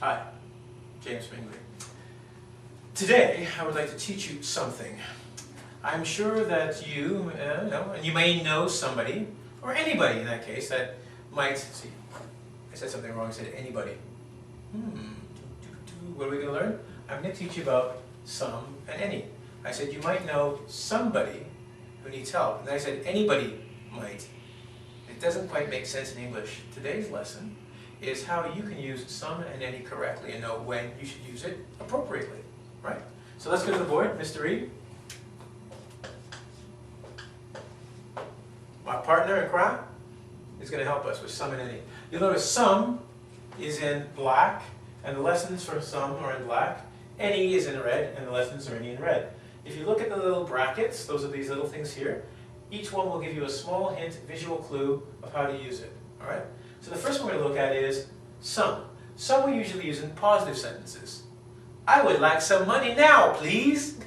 Hi, James from engVid. Today, I would like to teach you something. I'm sure that you know, and you may know somebody, or anybody in that case, that might, see, I said something wrong, I said anybody. What are we going to learn? I'm going to teach you about some and any. I said you might know somebody who needs help, and I said anybody might. It doesn't quite make sense in English. Today's lesson is how you can use some and any correctly and know when you should use it appropriately, right? So let's go to the board. Mr. Reed. My partner in crime is going to help us with some and any. You'll notice some is in black, and the lessons for some are in black. Any is in red, and the lessons are in red. If you look at the little brackets, those are these little things here, each one will give you a small hint, visual clue of how to use it, all right? So the first one we're going to look at is some. Some we usually use in positive sentences. I would like some money now, please.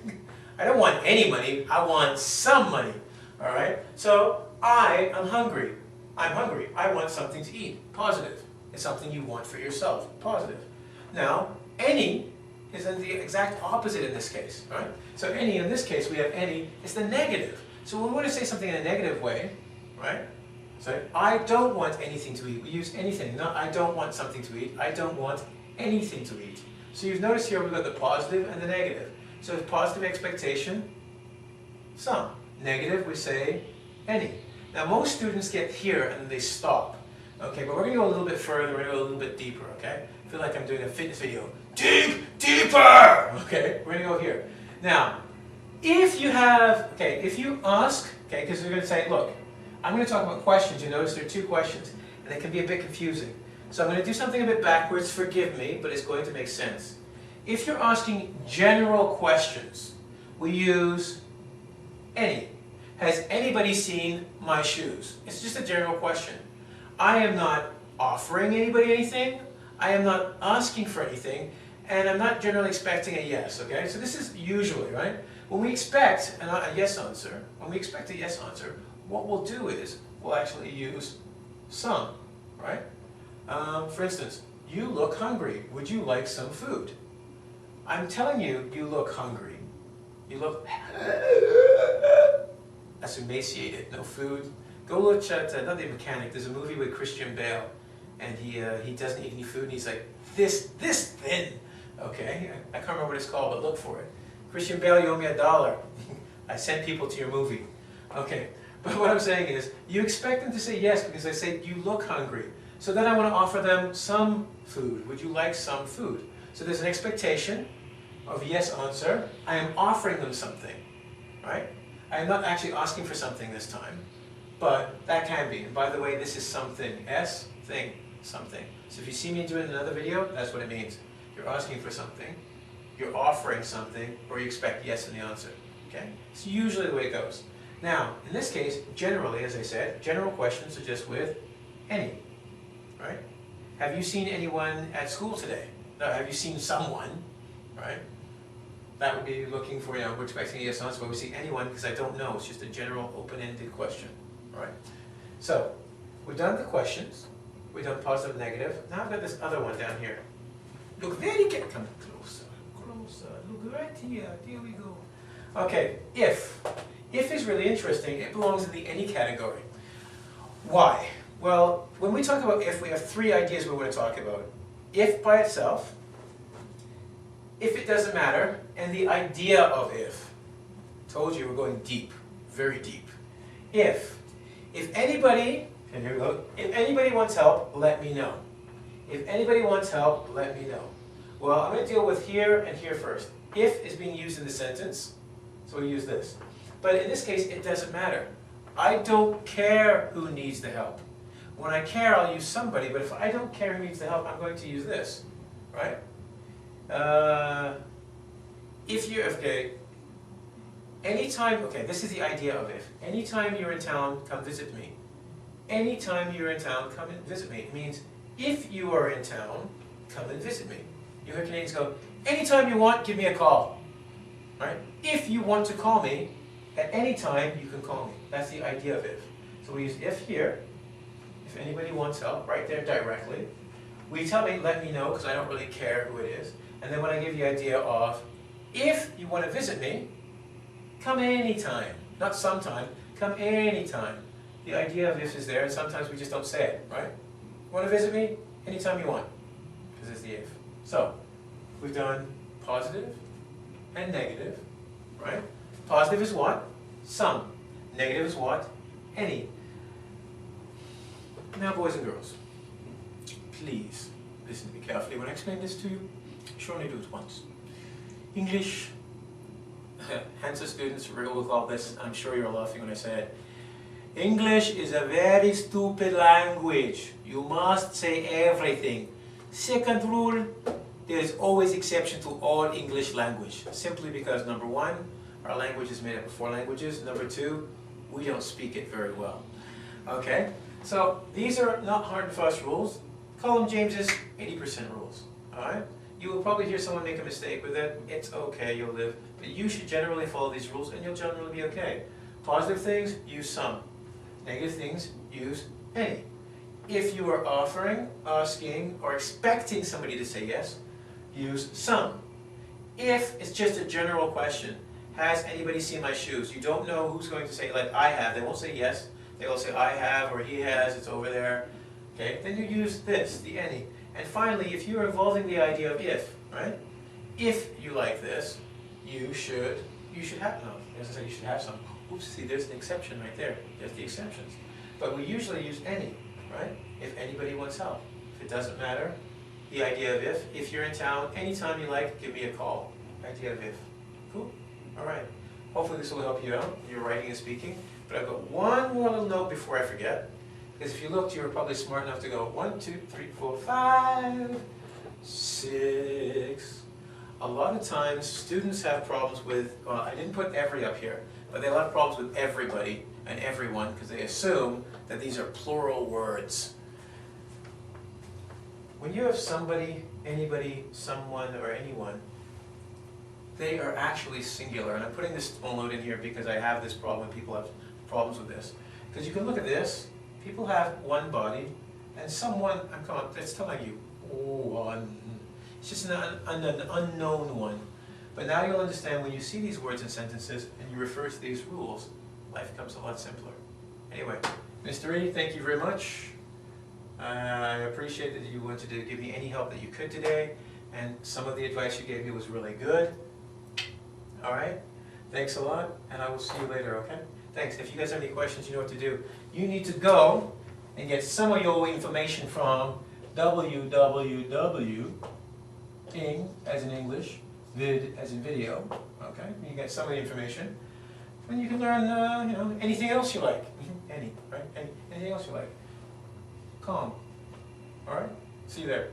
I don't want any money, I want some money, all right? So I am hungry. I'm hungry. I want something to eat. Positive. It's something you want for yourself. Positive. Now, any is in the exact opposite in this case, right? So any, in this case, we have any, it's the negative. So when we want to say something in a negative way, right? So I don't want anything to eat. We use anything. Not I don't want something to eat. I don't want anything to eat. So you've noticed here we've got the positive and the negative. So with positive expectation, some. Negative, we say any. Now most students get here and they stop. Okay, but we're going to go a little bit further, we're going to go a little bit deeper, okay? I feel like I'm doing a fitness video. Dig deeper! Okay, we're going to go here. Now, if you have, okay, if you ask, okay, because we're going to say, look, I'm going to talk about questions. You notice there are two questions, and they can be a bit confusing. So I'm going to do something a bit backwards, forgive me, but it's going to make sense. If you're asking general questions, we use any. Has anybody seen my shoes? It's just a general question. I am not offering anybody anything, I am not asking for anything, and I'm not generally expecting a yes, okay? So this is usually, right? When we expect a yes answer, what we'll do is we'll actually use some, right? For instance, you look hungry. Would you like some food? I'm telling you, you look hungry. You look... That's emaciated, no food. Go look at not the mechanic. There's a movie with Christian Bale, and he doesn't eat any food, and he's like this thin. Okay, I can't remember what it's called, but look for it. Christian Bale, you owe me $1. I sent people to your movie. Okay, but what I'm saying is, you expect them to say yes because they say you look hungry. So then I want to offer them some food. Would you like some food? So there's an expectation of yes answer. I am offering them something, right? I am not actually asking for something this time, but that can be. And by the way, this is something. S, thing, something. So if you see me do it in another video, that's what it means. You're asking for something, you're offering something, or you expect yes in the answer. Okay? It's usually the way it goes. Now, in this case, generally, as I said, general questions are just with any. Right? Have you seen anyone at school today? No, have you seen someone? Right? That would be looking for, we're expecting a yes answer, but we see anyone because I don't know. It's just a general open-ended question. All right? So, we've done the questions. We've done positive, negative. Now I've got this other one down here. Look very carefully. Come closer, closer. Look right here. Here we go. Okay, if. If is really interesting. It belongs in the any category. Why? Well, when we talk about if, we have three ideas we want to talk about. If by itself, if it doesn't matter, and the idea of if. Told you we're going deep, very deep. If anybody, and here we go, if anybody wants help, let me know. If anybody wants help, let me know. Well, I'm going to deal with here and here first. If is being used in the sentence, so we use this. But in this case, it doesn't matter. I don't care who needs the help. When I care, I'll use somebody, but if I don't care who needs the help, I'm going to use this, right? If you're, okay, anytime, okay, this is the idea of if. Anytime you're in town, come visit me. Anytime you're in town, come and visit me. It means, if you are in town, come and visit me. You hear Canadians go, anytime you want, give me a call. Right? If you want to call me, at any time, you can call me. That's the idea of if. So we use if here. If anybody wants help, right there directly. Will you tell me, let me know, because I don't really care who it is. And then when I give you the idea of, if you want to visit me, come anytime. Not sometime, come anytime. The idea of if is there, and sometimes we just don't say it, right? You want to visit me? Anytime you want, because it's the if. So, we've done positive and negative, right? Positive is what? Some. Negative is what? Any. Now, boys and girls, please listen to me carefully when I explain this to you. I should only do it once. English, hence the students riddle with all this. I'm sure you're laughing when I say it. English is a very stupid language. You must say everything. Second rule, there is always exception to all English language. Simply because, number one, our language is made up of 4 languages. Number 2, we don't speak it very well. Okay? So these are not hard and fast rules. Call them James's 80% rules. Alright? You will probably hear someone make a mistake with it. It's okay, you'll live. But you should generally follow these rules and you'll generally be okay. Positive things, use some. Negative things, use any. If you are offering, asking, or expecting somebody to say yes, use some. If it's just a general question, has anybody seen my shoes? You don't know who's going to say, like, I have. They won't say yes. They will say, I have, or he has, it's over there. Okay, then you use this, the any. And finally, if you're involving the idea of if, right? If you like this, you should have, no, as I said, you should have some. Oops, see, there's an exception right there. There's the exceptions. But we usually use any, right? If anybody wants help. If it doesn't matter, the idea of if you're in town, anytime you like, give me a call. Idea of if. Cool? All right. Hopefully this will help you out in your writing and speaking. But I've got one more little note before I forget. Because if you looked, you were probably smart enough to go 1, 2, 3, 4, 5, 6. A lot of times students have problems with, well, I didn't put every up here, but they have problems with everybody and everyone because they assume that these are plural words. When you have somebody, anybody, someone, or anyone, they are actually singular. And I'm putting this small note in here because I have this problem, people have problems with this. Because you can look at this, people have one body, and someone, it's telling you, one. It's just an unknown one. But now you'll understand when you see these words in sentences and you refer to these rules, life becomes a lot simpler. Anyway, Mr. E, thank you very much. I appreciate that you wanted to give me any help that you could today, and some of the advice you gave me was really good. All right, thanks a lot, and I will see you later, okay? Thanks. If you guys have any questions, you know what to do. You need to go and get some of your information from www. Ing, as in English, vid, as in video, okay? You get some of the information, and you can learn, anything else you like. Any, right? Anything else you like. Calm. All right? See you there.